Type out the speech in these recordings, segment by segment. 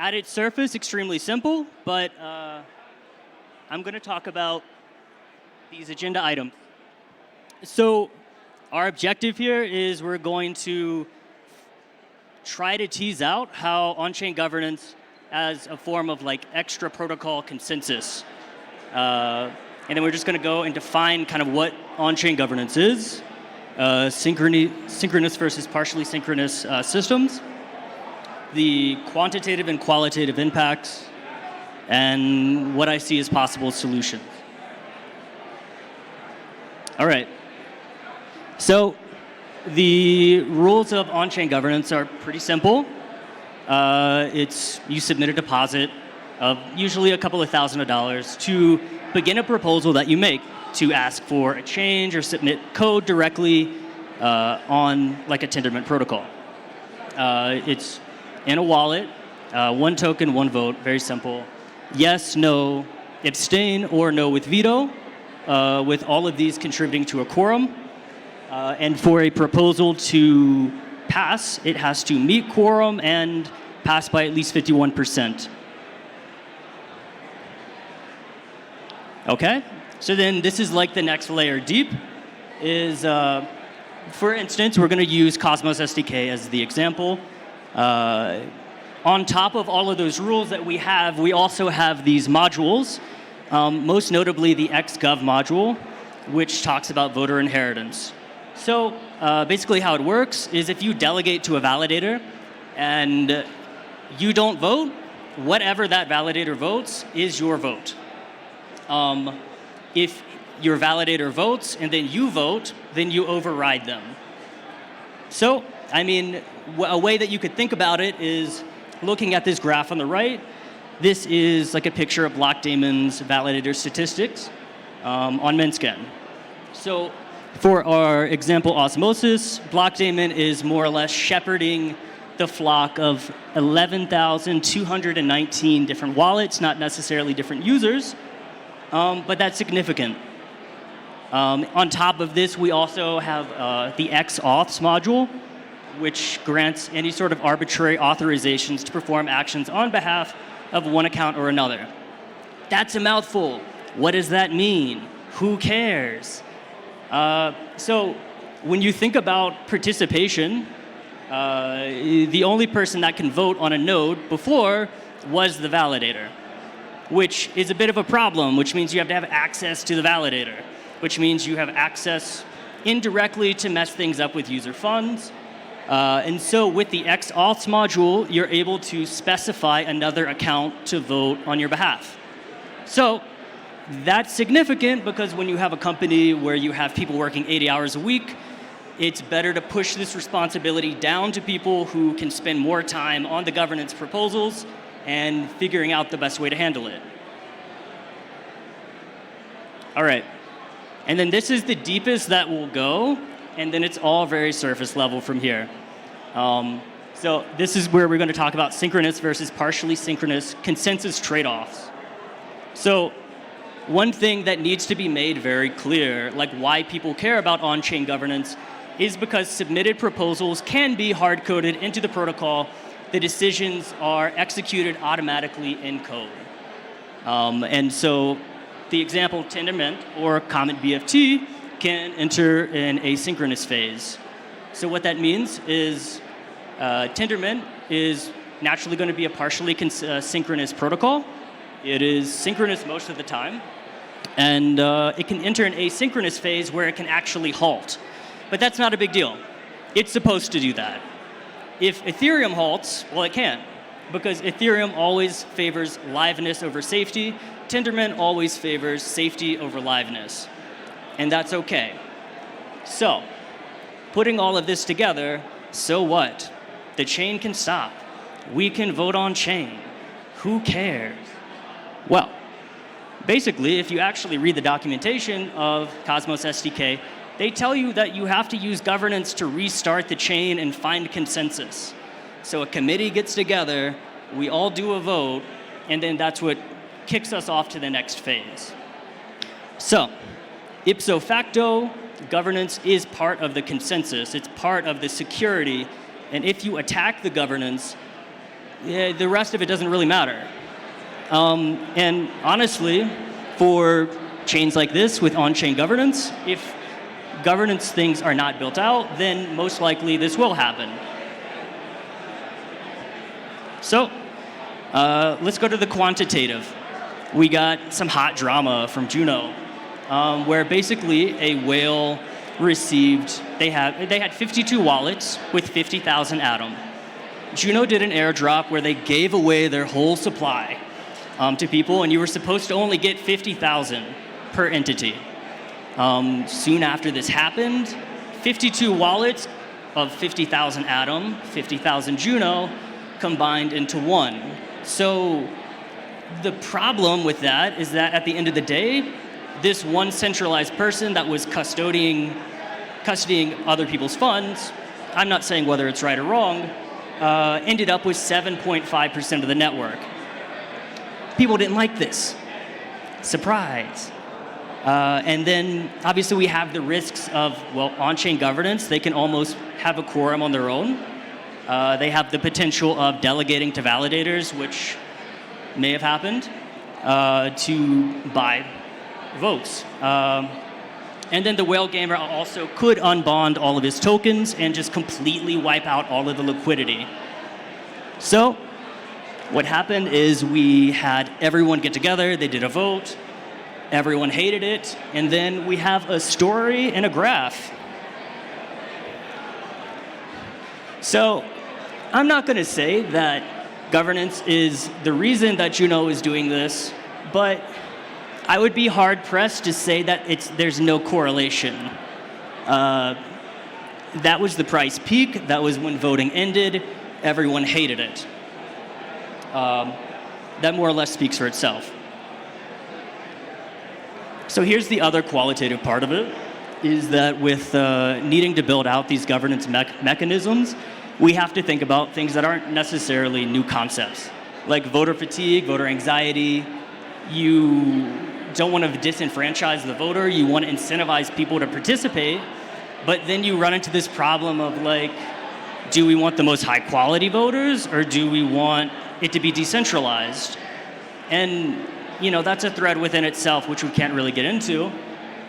At its surface, extremely simple, but I'm going to talk about these agenda items. So our objective here is we're going to try to tease out how on-chain governance as a form of like extra protocol consensus. And then we're just going to go and define kind of what on-chain governance is, synchronous versus partially synchronous systems, the quantitative and qualitative impacts, and what I see as possible solutions. All right. So the rules of on-chain governance are pretty simple. You submit a deposit of usually a couple of $1,000s to begin a proposal that you make to ask for a change or submit code directly on like a Tendermint protocol. It's in a wallet, one token, one vote, very simple. Yes, no, abstain, or no with veto, with all of these contributing to a quorum. And for a proposal to pass, it has to meet quorum and pass by at least 51%. Okay, so then this is like the next layer deep is, for instance, we're going to use Cosmos SDK as the example. On top of all of those rules that we have, we also have these modules, most notably the XGov module, which talks about voter inheritance. So basically how it works is if you delegate to a validator and you don't vote, whatever that validator votes is your vote. If your validator votes and then you vote, then you override them. So, I mean, a way that you could think about it is looking at this graph on the right. This is like a picture of Blockdaemon's validator statistics on Menscan. So for our example osmosis, Blockdaemon is more or less shepherding the flock of 11,219 different wallets, not necessarily different users, but that's significant. On top of this, we also have the XAuths module, which grants any sort of arbitrary authorizations to perform actions on behalf of one account or another. That's a mouthful. What does that mean? Who cares? So when you think about participation, the only person that can vote on a node before was the validator, which is a bit of a problem, which means you have to have access to the validator, which means you have access indirectly to mess things up with user funds. And so with the XAuths module, you're able to specify another account to vote on your behalf. So that's significant because when you have a company where you have people working 80 hours a week, it's better to push this responsibility down to people who can spend more time on the governance proposals and figuring out the best way to handle it. All right. And then this is the deepest that we'll go, and then it's all very surface level from here. So this is where we're going to talk about synchronous versus partially synchronous consensus trade-offs. So one thing that needs to be made very clear, like why people care about on-chain governance, is because submitted proposals can be hard-coded into the protocol. The decisions are executed automatically in code. And so the example Tendermint or Comet BFT can enter an asynchronous phase. So what that means is Tendermint is naturally going to be a partially synchronous protocol. It is synchronous most of the time. And it can enter an asynchronous phase where it can actually halt. But that's not a big deal. It's supposed to do that. If Ethereum halts, well, it can't, because Ethereum always favors liveness over safety. Tendermint always favors safety over liveness. And that's okay. So, putting all of this together, so what? The chain can stop. We can vote on chain. Who cares? Well, basically, if you actually read the documentation of Cosmos SDK, they tell you that you have to use governance to restart the chain and find consensus. So a committee gets together, we all do a vote, and then that's what kicks us off to the next phase. So, ipso facto, governance is part of the consensus. It's part of the security. And if you attack the governance, yeah, the rest of it doesn't really matter. And honestly, for chains like this with on-chain governance, if governance things are not built out, then most likely this will happen. So let's go to the quantitative. We got some hot drama from Juno, where basically a whale received, they had 52 wallets with 50,000 Atom. Juno did an airdrop where they gave away their whole supply to people, and you were supposed to only get 50,000 per entity. Soon after this happened, 52 wallets of 50,000 Atom, 50,000 Juno, combined into one. So the problem with that is that at the end of the day, this one centralized person that was custodying other people's funds, I'm not saying whether it's right or wrong, ended up with 7.5% of the network. People didn't like this. Surprise. And then obviously we have the risks of, well, on-chain governance. They can almost have a quorum on their own. They have the potential of delegating to validators, which may have happened, to buy votes. And then the whale gamer also could unbond all of his tokens and just completely wipe out all of the liquidity. So what happened is we had everyone get together, they did a vote, everyone hated it, and then we have a story and a graph. So I'm not going to say that governance is the reason that Juno is doing this, but I would be hard-pressed to say that there's no correlation. That was the price peak. That was when voting ended. Everyone hated it. That more or less speaks for itself. So here's the other qualitative part of it, is that with needing to build out these governance mechanisms, we have to think about things that aren't necessarily new concepts, like voter fatigue, voter anxiety. You don't want to disenfranchise the voter. You want to incentivize people to participate, but then you run into this problem of like, do we want the most high quality voters or do we want it to be decentralized? And that's a thread within itself, which we can't really get into.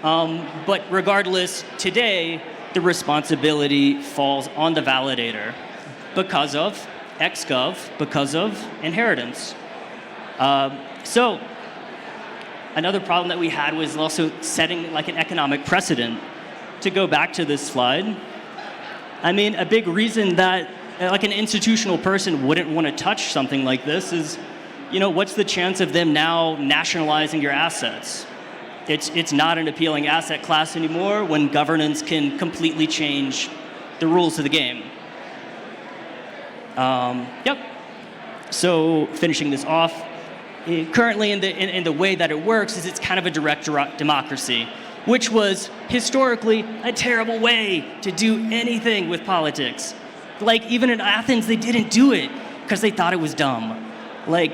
But regardless, today, the responsibility falls on the validator because of XGov, because of inheritance. So another problem that we had was also setting like an economic precedent. To go back to this slide, I mean, a big reason that like an institutional person wouldn't want to touch something like this is, what's the chance of them now nationalizing your assets? It's not an appealing asset class anymore when governance can completely change the rules of the game. Yep. So finishing this off, currently in the way that it works is it's kind of a direct democracy, which was historically a terrible way to do anything with politics. Like even in Athens, they didn't do it because they thought it was dumb. Like,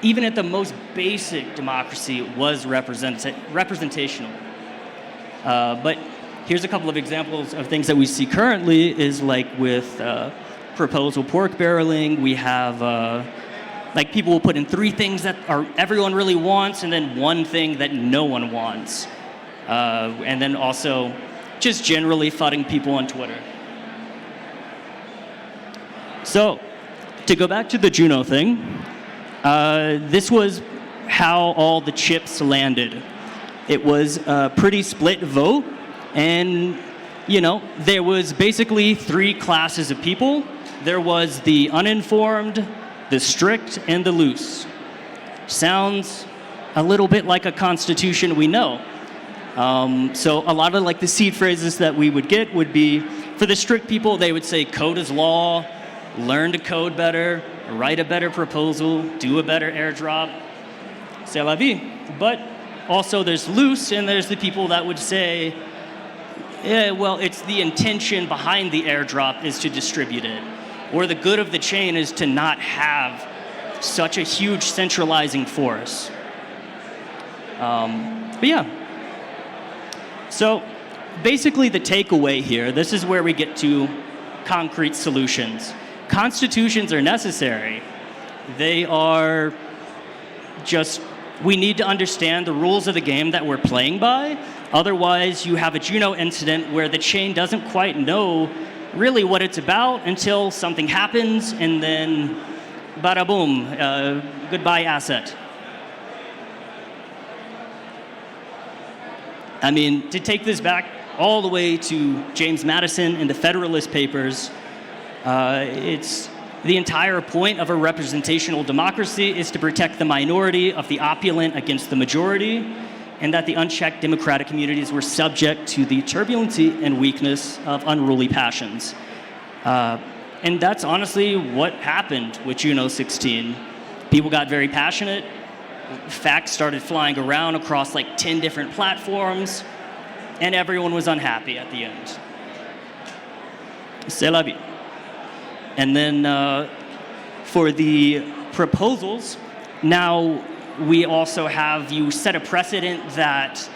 even at the most basic democracy, it was representational. But here's a couple of examples of things that we see currently is like with proposal pork barreling, we have like people will put in 3 things that everyone really wants and then 1 thing that no one wants. And then also just generally fudding people on Twitter. So to go back to the Juno thing, this was how all the chips landed. It was a pretty split vote, and there was basically 3 classes of people. There was the uninformed, the strict, and the loose. Sounds a little bit like a constitution we know. So a lot of like the seed phrases that we would get would be, for the strict people, they would say code is law, learn to code better, write a better proposal, do a better airdrop, c'est la vie. But also there's loose, and there's the people that would say, yeah, well, it's the intention behind the airdrop is to distribute it, or the good of the chain is to not have such a huge centralizing force. But yeah. So basically the takeaway here, this is where we get to concrete solutions. constitutions are necessary. They are just, we need to understand the rules of the game that we're playing by. Otherwise, you have a Juno incident where the chain doesn't quite know really what it's about until something happens, and then bada boom, goodbye asset. I mean, to take this back all the way to James Madison and the Federalist Papers, it's the entire point of a representational democracy is to protect the minority of the opulent against the majority, and that the unchecked democratic communities were subject to the turbulency and weakness of unruly passions. And that's honestly what happened with Juno 16. People got very passionate. Facts started flying around across like 10 different platforms, and everyone was unhappy at the end. C'est la vie. And then for the proposals, now we also have you set a precedent that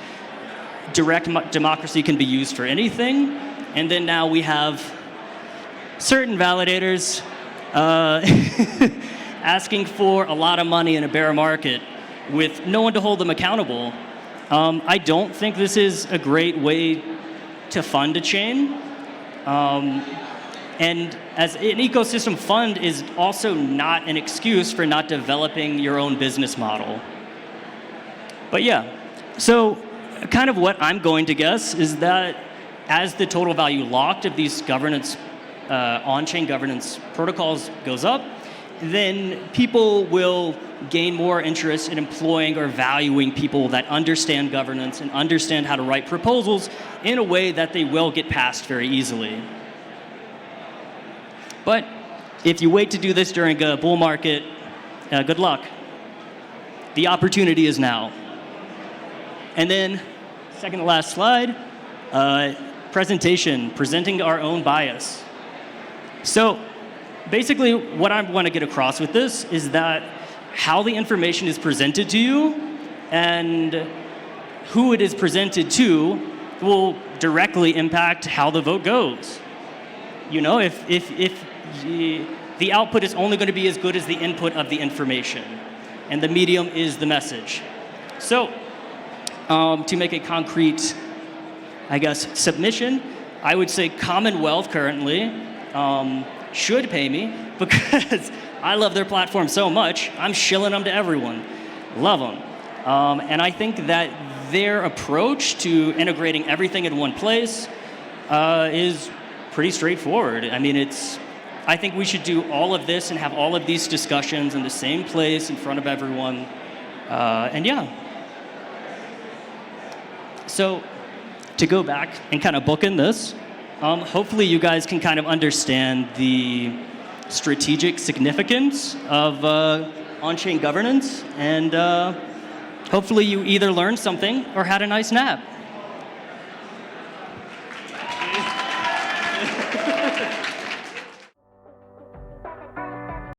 direct democracy can be used for anything. And then now we have certain validators asking for a lot of money in a bear market with no one to hold them accountable. I don't think this is a great way to fund a chain. And as an ecosystem fund is also not an excuse for not developing your own business model. But yeah, so kind of what I'm going to guess is that as the total value locked of these governance, on-chain governance protocols goes up, then people will gain more interest in employing or valuing people that understand governance and understand how to write proposals in a way that they will get passed very easily. But if you wait to do this during a bull market, good luck. The opportunity is now. And then, second to last slide, presenting our own bias. So basically what I want to get across with this is that how the information is presented to you and who it is presented to will directly impact how the vote goes. You know, if the output is only going to be as good as the input of the information, and the medium is the message. So, to make a concrete, I guess, submission, I would say Commonwealth currently should pay me because I love their platform so much. I'm shilling them to everyone. Love them. And I think that their approach to integrating everything in one place is pretty straightforward. I mean, I think we should do all of this and have all of these discussions in the same place in front of everyone. And yeah. So to go back and kind of bookend this, hopefully you guys can kind of understand the strategic significance of on-chain governance, and hopefully you either learned something or had a nice nap.